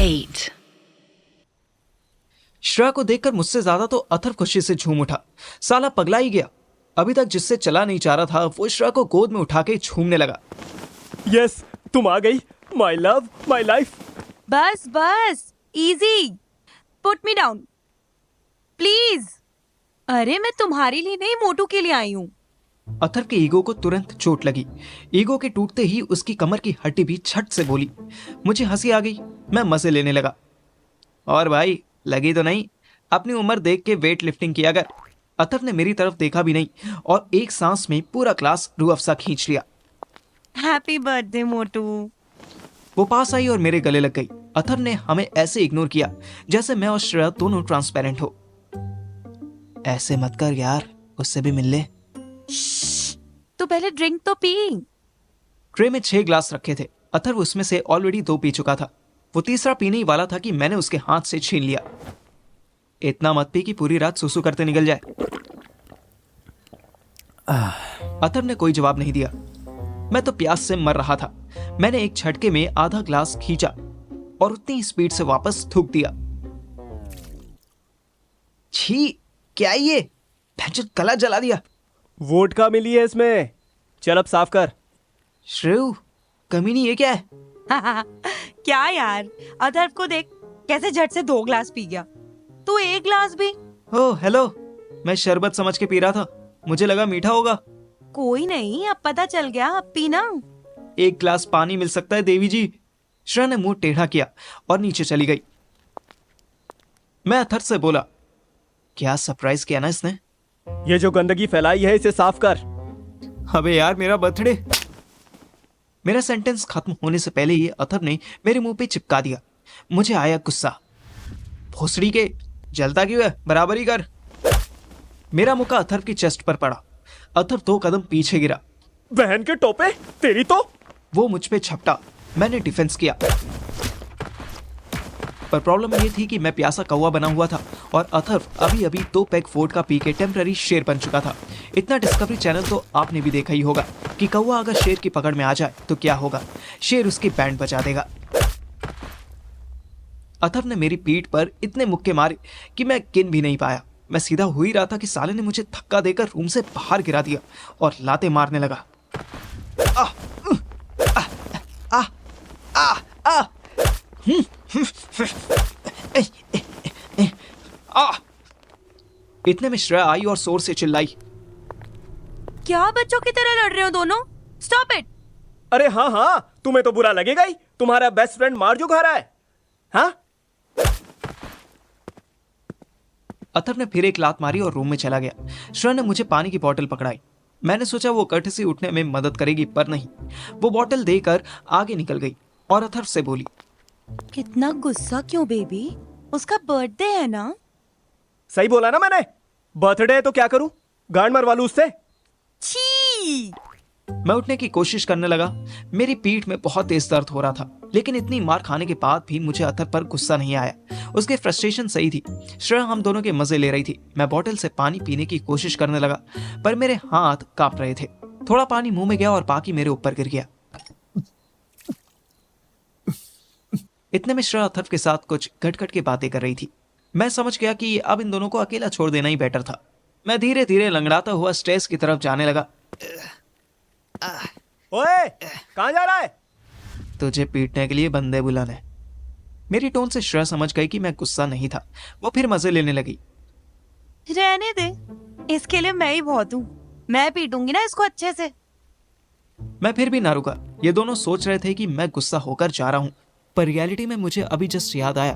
8. श्रेया को देखकर मुझसे ज्यादा तो अथर्व खुशी से झूम उठा। साला पगला ही गया। अभी तक जिससे चला नहीं जा रहा था वो श्रेया को गोद में उठा के झूमने लगा। यस, तुम आ गई, माय लव, माय लाइफ। बस बस, easy, put me down please. अरे मैं तुम्हारे लिए नहीं, मोटू के लिए आई हूँ। अथर्व के ईगो को तुरंत चोट लगी। ईगो के टूटते ही उसकी कमर की हड्डी भी छट से बोली। मुझे हंसी आ गई। मैं मजे लेने लगा। और भाई लगी तो नहीं? अपनी उम्र देख के वेट लिफ्टिंग किया कर। अथर्व ने मेरी तरफ देखा भी नहीं और एक सांस में पूरा क्लास रूह अफ़ज़ा खींच लिया। हैप्पी बर्थडे मोटू। वो पास आई और मेरे गले लग गई। अथर्व ने हमें ऐसे इग्नोर किया जैसे मैं और श्रेया दोनों ट्रांसपेरेंट हो। ऐसे मत कर यार, उससे भी मिल ले। तो पहले ड्रिंक तो पी। ट्रे में 6 ग्लास रखे थे। अथर्व उसमें से ऑलरेडी 2 पी चुका था। वो तीसरा पीने ही वाला था कि मैंने उसके हाथ से छीन लिया। इतना मत पी कि पूरी रात सुसु करते निकल जाए। अथर्व ने कोई जवाब नहीं दिया। मैं तो प्यास से मर रहा था। मैंने एक झटके में आधा ग्लास खींचा और उतनी स्पीड से वापस थूक दिया। छी, क्या ये? भैंचोद गला जला दिया। वोडका मिली है इसमें, चल अब साफ कर। श्रेयू, कमीनी ये क्या है? क्या यार, अथर्व को देख कैसे झट से 2 ग्लास पी गया। तू 1 ग्लास भी। ओह हेलो, मैं शरबत समझ के पी रहा था। मुझे लगा मीठा होगा। कोई नहीं, अब पता चल गया, अब पीना। 1 ग्लास पानी मिल सकता है देवी जी? श्रेया ने मुंह टेढ़ा किया और नीचे चली गई। मैं अथर्व से बोला, क्या सरप्राइज किया ना इसने? ये जो गंदगी फैलाई है इसे साफ कर। अबे यार, मेरा बर्थडे। मेरा सेंटेंस खत्म होने से पहले ही अथर्व ने मेरे मुंह पे चिपका दिया। मुझे आया गुस्सा। भोसड़ी के, जलता क्यों है? बराबर ही कर। मेरा मुक्का अथर्व की चेस्ट पर पड़ा। अथर्व 2 कदम पीछे गिरा। बहन के टोपे, तेरी तो। वो मुझ पे झपटा। मैंने डिफेंस किया, पर प्रॉब्लम ये थी कि मैं प्यासा कौवा बना हुआ था और अथर्व अभी अभी 2 पैक वोडका पी के टेम्पररी शेर बन चुका था। इतना डिस्कवरी चैनल तो आपने भी देखा ही होगा कि कौवा अगर शेर की पकड़ में आ जाए तो क्या होगा? शेर उसकी बैंड बजा देगा। अथर्व ने मेरी पीठ पर इतने मुक्के मारे कि मैं गिन भी नहीं पाया। मैं सीधा हो ही रहा था कि साले ने मुझे धक्का देकर रूम से बाहर गिरा दिया और लाते मारने लगा। आ, आ, आ, आ, आ, इतने में श्रेया आई और जोर से चिल्लाई, क्या बच्चों की तरह लड़ रहे हो दोनों? Stop it. अरे हाँ हाँ, तुम्हें तो बुरा लगेगा ही। तुम्हारा बेस्ट फ्रेंड मार जो खा रहा है। हाँ? अथर्व ने फिर एक लात मारी और रूम में चला गया। श्रेया ने मुझे पानी की बोतल पकड़ाई। मैंने सोचा वो कट से उठने में मदद करेगी, पर नहीं। वो बोतल देकर आगे निकल गई और अथर्व से बोली, कितना गुस्सा क्यों बेबी? उसका बर्थडे है ना? सही बोला ना मैंने? बर्थडे है तो क्या करूं? गांड मरवा लूं उससे? छी! मैं उठने की कोशिश करने लगा। मेरी पीठ में बहुत तेज दर्द हो रहा था, लेकिन इतनी मार खाने के बाद भी मुझे अथर्व पर गुस्सा नहीं आया। उसकी फ्रस्ट्रेशन सही थी। श्रेया हम दोनों के मजे ले रही थी। मैं बोतल से पानी पीने की कोशिश करने लगा, पर मेरे हाथ कांप रहे थे। थोड़ा पानी मुंह में गया और बाकी मेरे ऊपर गिर गया। इतने में श्रेया अथर्व के साथ कुछ घट-घट की बातें कर रही थी। मैं समझ गया कि अब इन दोनों को अकेला छोड़ देना ही बेटर था। मैं धीरे धीरे लंगड़ाता हुआ स्टेज की तरफ जाने लगा। ओए, कहां जा रहा है? तुझे पीटने के लिए बंदे बुलाने। मेरी टोन से श्रेया समझ गई कि मैं गुस्सा नहीं था। वो फिर मजे लेने लगी। रहने दे, इसके लिए मैं ही बहुत हूँ। मैं पीटूंगी ना इसको अच्छे से। मैं फिर भी ना रुका। ये दोनों सोच रहे थे कि मैं गुस्सा होकर जा रहा हूँ, पर रियलिटी में मुझे अभी जस्ट याद आया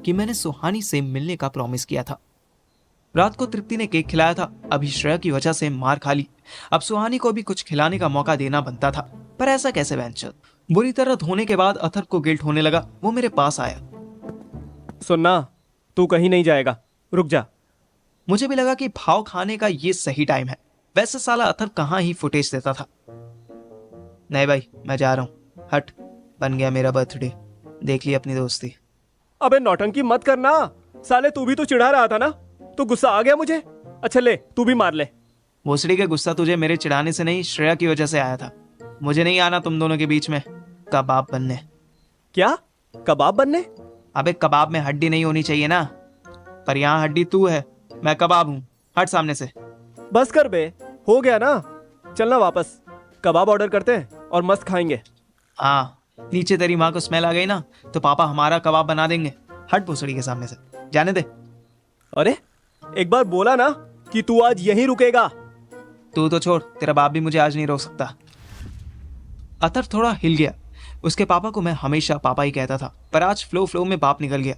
कि मैंने सुहानी से मिलने का प्रॉमिस किया था। रात को तृप्ति ने केक खिलाया था। अभी श्रेया की वजह से मार खा ली। अब सुहानी को भी कुछ खिलाने का मौका देना बनता था, पर ऐसा कैसे बेंचर? बुरी तरह धोने के बाद अथर्व को गिल्ट होने लगा। वो मेरे पास आया। सुनना, तू कहीं नहीं जाएगा, रुक जा। मुझे भी लगा कि भाव खाने का ये सही टाइम है। वैसे साला अथर्व कहाँ ही फुटेज देता था। नहीं भाई, मैं जा रहा हूँ। हट, बन गया मेरा बर्थडे। देख ली अपनी दोस्ती। अबे नौटंकी मत करना साले, तू भी तो चिढ़ा रहा था ना, तो गुस्सा आ गया मुझे। अच्छा ले, तू भी मार ले। भोसड़ी का गुस्सा तुझे मेरे चिढ़ाने से नहीं, श्रेया की वजह से आया था। मुझे नहीं आना तुम दोनों के बीच में कबाब बनने। क्या? कबाब बनने? अबे कबाब में हड्डी नहीं होनी चाहिए ना, पर यहाँ हड्डी तू है, मैं कबाब हूँ, हट सामने से। बस कर बे, हो गया ना, चलना वापस, कबाब ऑर्डर करते हैं और मस्त खाएंगे। हाँ, नीचे तेरी माँ को स्मेल आ गई ना तो पापा हमारा कबाब बना देंगे। हट भोसड़ी के सामने से, जाने दे। अरे एक बार बोला ना कि तू आज यहीं रुकेगा। तू तो छोड़, तेरा बाप भी मुझे आज नहीं रोक सकता। अतर थोड़ा हिल गया। उसके पापा को मैं हमेशा पापा ही कहता था, पर आज फ्लो में बाप निकल गया।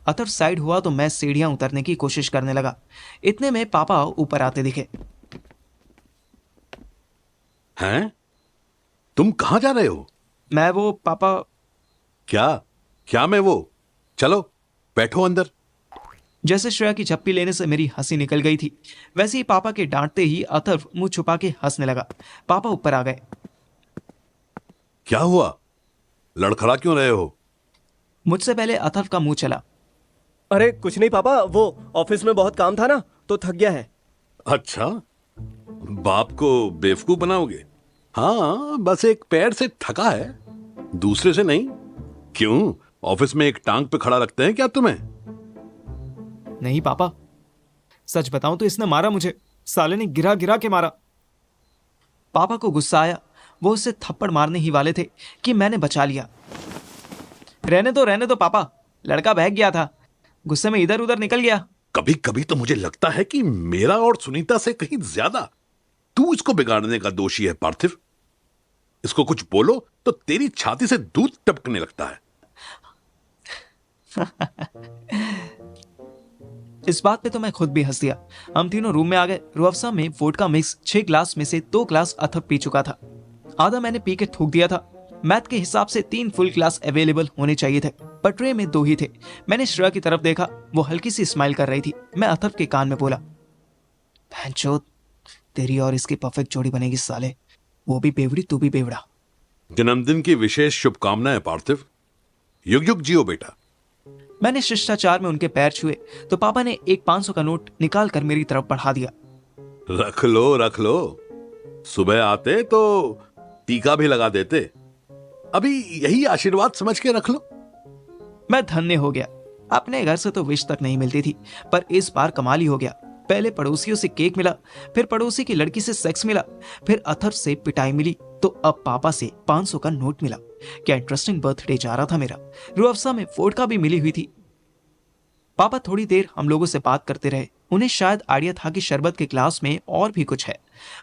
अतर साइड हुआ तो मैं सीढ़ियां उतरने की कोशिश करने लगा। इतने में पापा ऊपर आते दिखे। हैं? तुम कहां जा रहे हो? मैं वो पापा। क्या मैं वो? चलो बैठो अंदर। जैसे श्रेया की झप्पी लेने से मेरी हंसी निकल गई थी, वैसे ही पापा के डांटते ही अथर्व मुंह छुपा के हंसने लगा। पापा ऊपर आ गए। क्या हुआ? लड़खड़ा क्यों रहे हो? मुझसे पहले अथर्व का मुंह चला। अरे कुछ नहीं पापा, वो ऑफिस में बहुत काम था ना तो थक गया है। अच्छा, बाप को बेवकूफ बनाओगे? हाँ, बस एक पैर से थका है, दूसरे से नहीं। क्यों, ऑफिस में एक टांग पे खड़ा रखते हैं क्या तुम्हें? नहीं पापा, सच बताऊं तो इसने मारा मुझे, साले ने गिरा गिरा के मारा। पापा को गुस्सा आया। वो उसे थप्पड़ मारने ही वाले थे कि मैंने बचा लिया। रहने दो पापा, लड़का बहक गया था, गुस्से में इधर उधर निकल गया। कभी कभी तो मुझे लगता है कि मेरा और सुनीता से कहीं ज्यादा तू इसको बिगाड़ने का दोषी है पार्थिव। इसको कुछ बोलो तो तेरी छाती से दूध टपकने लगता है। इस बात पे तो मैं खुद भी हंस दिया। हम तीनों रूम में आ गए। रुअफ़ज़ा में वोडका मिक्स 6 ग्लास में से 2 ग्लास अथर्व पी चुका था। आधा मैंने पी के थूक दिया था। मैथ के हिसाब से 3 फुल ग्लास अवेलेबल होने चाहिए थे, पर ट्रे में 2 ही थे। मैंने श्रेया की तरफ देखा, वो हल्की सी स्माइल कर रही थी। मैं अथर्व के कान में बोला, भैंचोद, तेरी और इसकी परफेक्ट जोड़ी बनेगी साले, वो भी बेवड़ी तू भी बेवड़ा। जन्मदिन की विशेष शुभकामनाएं पार्थिव। युग युग जियो बेटा। मैंने शिष्टाचार में उनके पैर छुए तो पापा ने एक 500 का नोट निकाल कर मेरी तरफ बढ़ा दिया। रख लो, सुबह आते तो टीका भी लगा देते, अभी यही आशीर्वाद समझ के रख लो। मैं धन्य हो गया। अपने घर से तो विश तक नहीं मिलती थी, पर इस बार कमाल ही हो गया। पहले पड़ोसियों से केक मिला, फिर पड़ोसी की लड़की से सेक्स मिला, फिर अथर्व से पिटाई मिली, तो अब पापा से 500 का नोट मिला। क्या इंटरेस्टिंग बर्थडे जा रहा था मेरा। रुअफ़ज़ा में वोडका भी मिली हुई थी। पापा थोड़ी देर हम लोगों से बात करते रहे। उन्हें शायद आइडिया था कि शरबत के ग्लास में और भी कुछ है।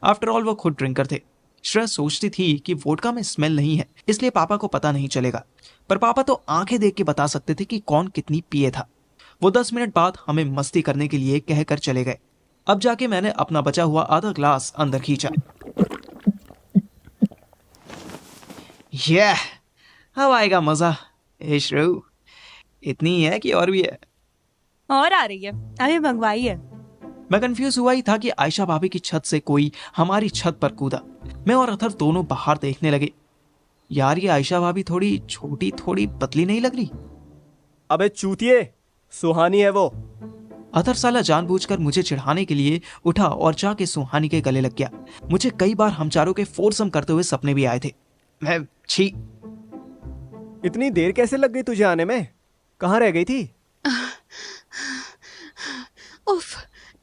आफ्टर ऑल वो खुद ड्रिंकर थे। श्रेया सोचती थी कि वोडका में स्मेल नहीं है, इसलिए पापा को पता नहीं चलेगा, पर पापा तो आंखें देख के बता सकते थे कि कौन कितनी पिए था। वो 10 मिनट बाद हमें मस्ती करने के लिए कहकर चले गए। अब जाके मैंने अपना बचा हुआ आधा ग्लास अंदर खींचा। अब आएगा मजा। ए श्रेयू, इतनी ही है कि और भी है? और आ रही है, अभी मंगवाई है। मैं कंफ्यूज हुआ ही था कि आयशा भाभी की छत से कोई हमारी छत पर कूदा। मैं और अथर्व दोनों बाहर देखने लगे। यार, ये आयशा भाभी थोड़ी छोटी, थोड़ी पतली नहीं लग रही? अबे चूतिए, सुहानी है वो। अथर्व साला जानबूझकर मुझे चिढ़ाने के लिए उठा और जाके सुहानी के गले लग गया। मुझे कई बार हम चारों के फोरसम करते हुए सपने भी आए थे। मैं छी। इतनी देर कैसे लग गई तुझे आने में? कहाँ रह गई थी? उफ,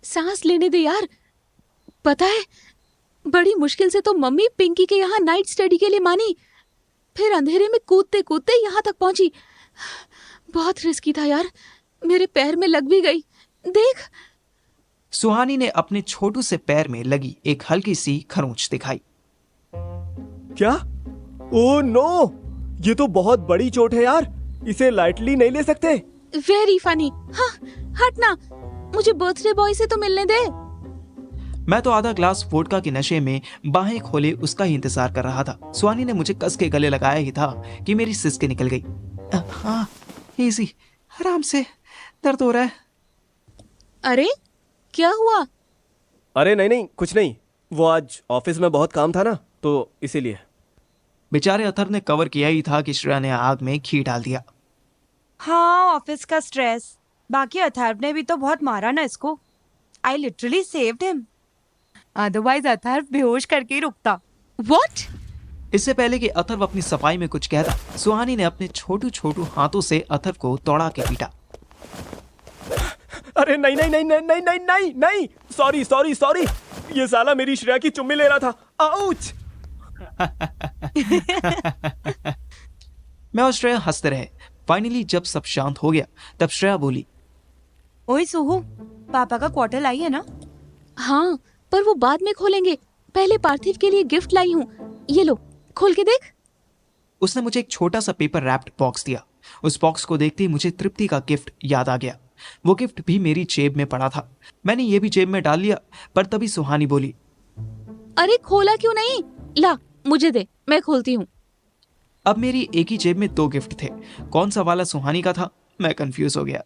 सांस लेने दे यार। पता है, बड़ी मुश्किल से तो मम्मी पिंकी के यहाँ नाइट स्टडी के लिए मानी, फिर अंधेरे में कूदते कूदते यहाँ तक पहुंची। बहुत रिस्की था यार, मेरे पैर में लग भी गई, देख। सुहानी ने अपने छोटू से पैर में लगी एक हल्की सी खरोंच दिखाई। क्या? ओह नो, ये तो बहुत बड़ी चोट है यार, इसे लाइटली नहीं ले सकते। Very funny. हाँ, हटना, मुझे बर्थडे बॉय से तो मिलने दे। मैं तो आधा ग्लास वोडका के नशे में बाहें खोले उसका ही इंतजार कर रहा था। सुहानी ने मुझे कस के गले लगाया ही था कि मेरी सिसके निकल गई। हाँ, इजी, आराम से, दर्द हो रहा है। अरे क्या हुआ? अरे नहीं, कुछ नहीं, वो आज ऑफिस में बहुत काम था ना तो इसीलिए। बेचारे अथर्व ने कवर किया ही था कि श्रेया ने आग में घी डाल दिया। हाँ, ऑफिस का स्ट्रेस। बाकी अथर्व ने भी तो बहुत मारा ना इसको। I literally saved him, otherwise Atharva बेहोश करके ही रुकता। What? इससे पहले कि अथर्व अपनी सफाई में कुछ कहता, सुहानी ने अपने छोटू छोटू हाथों से अथर्व को तोड़ा के पीटा। अरे नहीं नहीं नहीं नहीं नहीं नहीं नहीं नहीं, सॉरी सॉरी सॉरी, ये साला मेरी श्रेया की चुम्मी ले रहा था। आउच! मैं और श्रेया हंसते रहे। फाइनली जब सब शांत हो गया तब श्रेया बोली, ओए सुहू, पापा का क्वार्टर आई है ना? हाँ, पर वो बाद में खोलेंगे। पहले पार्थिव के लिए गिफ्ट लाई हूँ, ये लो, खोल के देख। उसने मुझे एक छोटा सा पेपर रैप्ड बॉक्स दिया। उस बॉक्स को देखते ही मुझे तृप्ति का गिफ्ट याद आ गया। वो गिफ्ट भी मेरी जेब में पड़ा था। मैंने ये भी जेब में डाल लिया, पर तभी सुहानी बोली, अरे खोला क्यों नहीं? ला मुझे दे, मैं खोलती हूँ। अब मेरी एक ही जेब में 2 गिफ्ट थे। कौन सा वाला सुहानी का था, मैं कंफ्यूज हो गया।